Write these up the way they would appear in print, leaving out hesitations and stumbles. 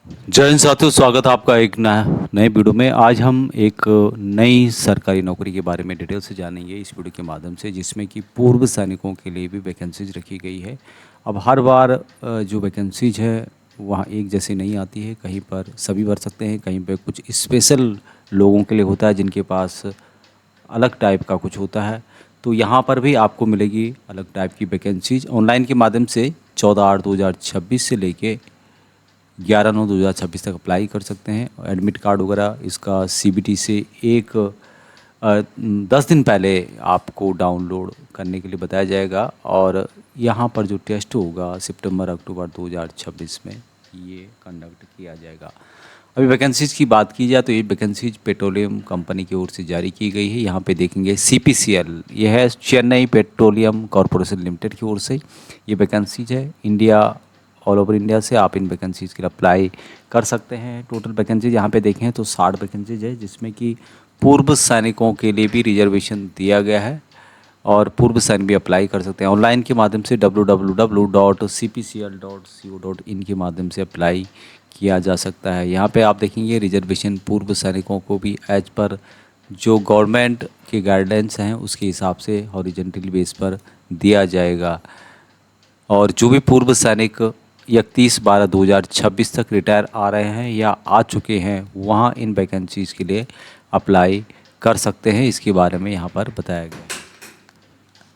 जय हिंद साथियों, स्वागत है आपका एक नए वीडियो में। आज हम एक नई सरकारी नौकरी के बारे में डिटेल से जानेंगे इस वीडियो के माध्यम से, जिसमें कि पूर्व सैनिकों के लिए भी वैकेंसीज रखी गई है। अब हर बार जो वैकेंसीज है वहाँ एक जैसी नहीं आती है, कहीं पर सभी भर सकते हैं, कहीं पर कुछ स्पेशल लोगों के लिए होता है जिनके पास अलग टाइप का कुछ होता है। तो यहाँ पर भी आपको मिलेगी अलग टाइप की वैकेंसीज ऑनलाइन के माध्यम से 14/8/2026 से लेके 11/9/2026 तक अप्लाई कर सकते हैं। एडमिट कार्ड वगैरह इसका सीबीटी से एक 10 दिन पहले आपको डाउनलोड करने के लिए बताया जाएगा, और यहाँ पर जो टेस्ट होगा सितंबर अक्टूबर 2026 में ये कंडक्ट किया जाएगा। अभी वैकेंसीज़ की बात की जाए तो ये वैकेंसीज पेट्रोलियम कंपनी की ओर से जारी की गई है। यहाँ पे देखेंगे सीपीसीएल, यह है चेन्नई पेट्रोलियम कॉरपोरेशन लिमिटेड की ओर से ये वैकेंसीज है। इंडिया, ऑल ओवर इंडिया से आप इन वैकेंसीज़ के लिए अप्लाई कर सकते हैं। टोटल वैकेंसीज यहाँ पे देखें तो 60 वैकेंसीज है, जिसमें कि पूर्व सैनिकों के लिए भी रिजर्वेशन दिया गया है और पूर्व सैनिक भी अप्लाई कर सकते हैं। ऑनलाइन के माध्यम से www.cpcl.co.in के माध्यम से अप्लाई किया जा सकता है। यहाँ पे आप देखेंगे रिजर्वेशन पूर्व सैनिकों को भी एज पर जो गवर्नमेंट के गाइडलाइंस हैं उसके हिसाब से हॉरिजॉन्टल बेस पर दिया जाएगा। और जो भी पूर्व सैनिक 31/12/2026 तक रिटायर आ रहे हैं या आ चुके हैं, वहाँ इन वैकेंसीज़ के लिए अप्लाई कर सकते हैं। इसके बारे में यहाँ पर बताया गया है।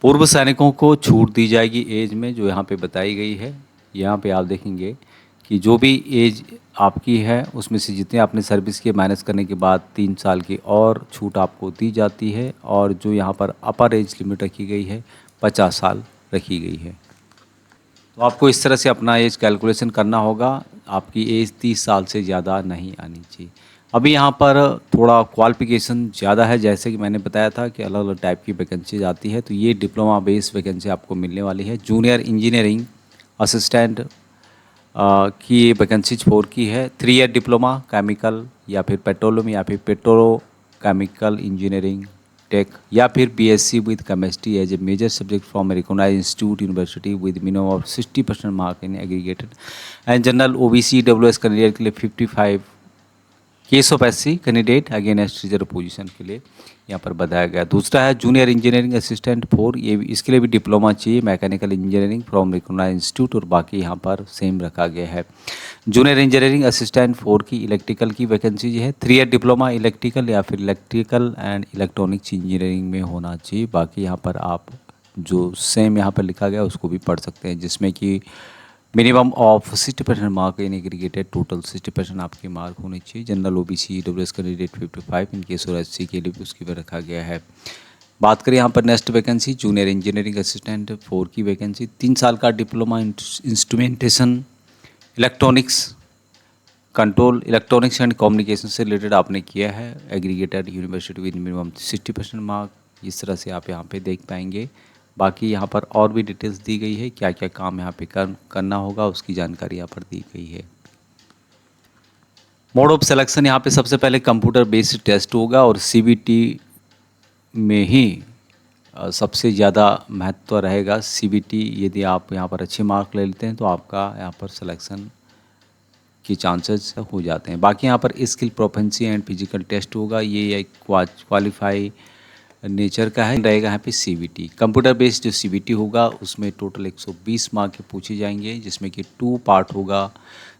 पूर्व सैनिकों को छूट दी जाएगी एज में, जो यहाँ पे बताई गई है। यहाँ पे आप देखेंगे कि जो भी एज आपकी है उसमें से जितने आपने सर्विस के माइनस करने के बाद 3 साल की और छूट आपको दी जाती है। और जो यहाँ पर अपर एज लिमिट रखी गई है 50 साल रखी गई है। तो आपको इस तरह से अपना एज कैलकुलेशन करना होगा। आपकी एज 30 साल से ज़्यादा नहीं आनी चाहिए। अभी यहाँ पर थोड़ा क्वालिफिकेशन ज़्यादा है, जैसे कि मैंने बताया था कि अलग अलग टाइप की वैकेंसीज आती है। तो ये डिप्लोमा बेस्ड वैकेंसी आपको मिलने वाली है। जूनियर इंजीनियरिंग असिस्टेंट की ये वैकेंसीज 4 की है। 3 ईयर डिप्लोमा केमिकल या फिर पेट्रोलियम या फिर पेट्रो केमिकल इंजीनियरिंग टेक या फिर BSc with chemistry as a major subject from a recognised institute university with minimum of 60% mark in aggregated and general OBC WS candidate के लिए 55 case of SC candidate against reserve position के लिए यहाँ पर बताया गया। दूसरा है जूनियर इंजीनियरिंग असिस्टेंट 4, ये इसके लिए भी डिप्लोमा चाहिए mechanical engineering from recognised institute, और बाकी यहाँ पर सेम रखा गया है। जूनियर इंजीनियरिंग असिस्टेंट 4 की इलेक्ट्रिकल की वैकेंसी है। 3 ईयर डिप्लोमा इलेक्ट्रिकल या फिर इलेक्ट्रिकल एंड इलेक्ट्रॉनिक्स इंजीनियरिंग में होना चाहिए। बाकी यहाँ पर आप जो सेम यहाँ पर लिखा गया उसको भी पढ़ सकते हैं, जिसमें कि minimum of 60% mark in aggregated, total 60% आपके मार्क होने चाहिए। General OBC WS candidate 55 in case और एससी के लिए भी उसकी भी रखा गया है। बात करें यहाँ पर next vacancy junior engineering assistant 4 की वैकेंसी। 3 साल का diploma instrumentation electronics control electronics and communication से रिलेटेड आपने किया है aggregated university with minimum 60% mark. इस तरह से आप यहाँ पे देख पाएंगे। बाकी यहाँ पर और भी डिटेल्स दी गई है, क्या क्या काम यहाँ पे करना होगा उसकी जानकारी यहाँ पर दी गई है। मोड ऑफ सिलेक्शन यहाँ पे सबसे पहले कंप्यूटर बेस्ड टेस्ट होगा और सीबीटी में ही सबसे ज़्यादा महत्व रहेगा। सीबीटी यदि आप यहाँ पर अच्छे मार्क ले लेते हैं तो आपका यहाँ पर सिलेक्शन के चांसेस हो जाते हैं। बाकी यहाँ पर skill proficiency and physical test होगा, ये एक क्वालिफाई नेचर का है रहेगा। यहाँ पे सीबीटी कंप्यूटर बेस्ड जो सीबीटी होगा उसमें टोटल 120 मार्क के पूछे जाएंगे, जिसमें कि 2 पार्ट होगा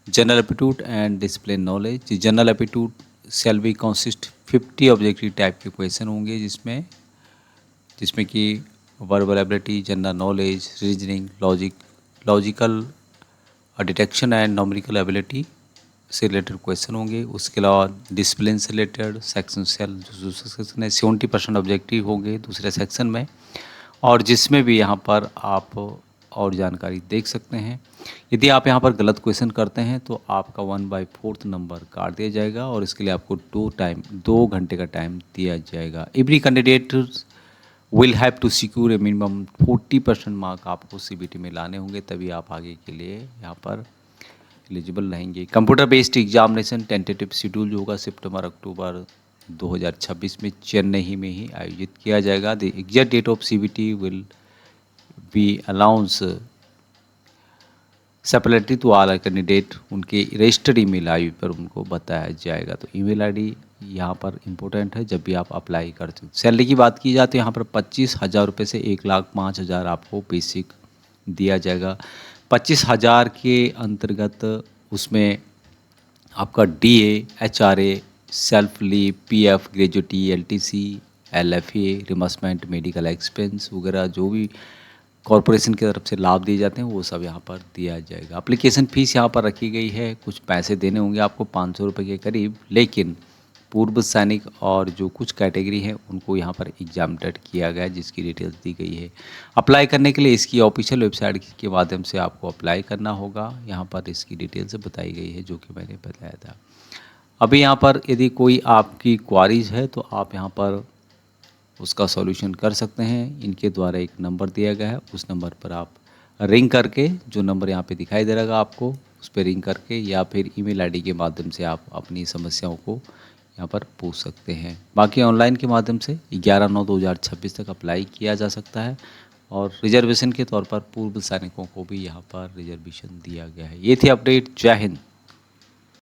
general aptitude and discipline knowledge. General aptitude shall be consist 50 objective type के क्वेश्चन होंगे, जिसमें कि verbal ability, general knowledge, reasoning, logical detection and numerical ability से रिलेटेड क्वेश्चन होंगे। उसके अलावा डिसिप्लिन से रिलेटेड सेक्शन सेल जो दूसरा सेक्शन है 70% ऑब्जेक्टिव होंगे दूसरे सेक्शन में, और जिसमें भी यहाँ पर आप और जानकारी देख सकते हैं। यदि आप यहाँ पर गलत क्वेश्चन करते हैं तो आपका 1/4 नंबर काट दिया जाएगा, और इसके लिए आपको 2 घंटे का टाइम दिया जाएगा। Every candidate will have to secure a minimum 40% mark आपको सीबीटी में लाने होंगे, तभी आप आगे के लिए यहाँ पर एलिजिबल रहेंगे। Computer based examination tentative schedule जो होगा सितंबर अक्टूबर 2026 में चेन्नई में ही आयोजित किया जाएगा। The exact date of CBT will be announce separately to all candidate उनके रजिस्टर्ड ईमेल आईडी पर उनको बताया जाएगा। तो ईमेल आईडी यहाँ पर इम्पोर्टेंट है जब भी आप अप्लाई करते हो। सैलरी की बात की जाए तो यहाँ पर 25,000 रुपये से 1,05,000 आपको बेसिक दिया जाएगा। 25,000 के अंतर्गत उसमें आपका DA, HRA, self leave, PF, gratuity, LTC, LFA, reimbursement, medical expense वगैरह जो भी कॉरपोरेशन की तरफ से लाभ दिए जाते हैं वो सब यहाँ पर दिया जाएगा। एप्लीकेशन फ़ीस यहाँ पर रखी गई है, कुछ पैसे देने होंगे आपको 500 रुपये के करीब, लेकिन पूर्व सैनिक और जो कुछ कैटेगरी है उनको यहाँ पर एग्जामिनेट किया गया है जिसकी डिटेल्स दी गई है। अप्लाई करने के लिए इसकी ऑफिशियल वेबसाइट के माध्यम से आपको अप्लाई करना होगा। यहाँ पर इसकी डिटेल्स बताई गई है जो कि मैंने बताया था। अभी यहाँ पर यदि कोई आपकी क्वारीज है तो आप यहाँ पर उसका सॉल्यूशन कर सकते हैं। इनके द्वारा एक नंबर दिया गया है, उस नंबर पर आप रिंग करके, जो नंबर यहाँ पे दिखाई दे रहेगा आपको, उस पर रिंग करके या फिर ईमेल आईडी के माध्यम से आप अपनी समस्याओं को यहाँ पर पूछ सकते हैं। बाकी ऑनलाइन के माध्यम से 11/9/2026 तक अप्लाई किया जा सकता है और रिजर्वेशन के तौर पर पूर्व सैनिकों को भी यहाँ पर रिजर्वेशन दिया गया है। ये थी अपडेट। जय हिंद।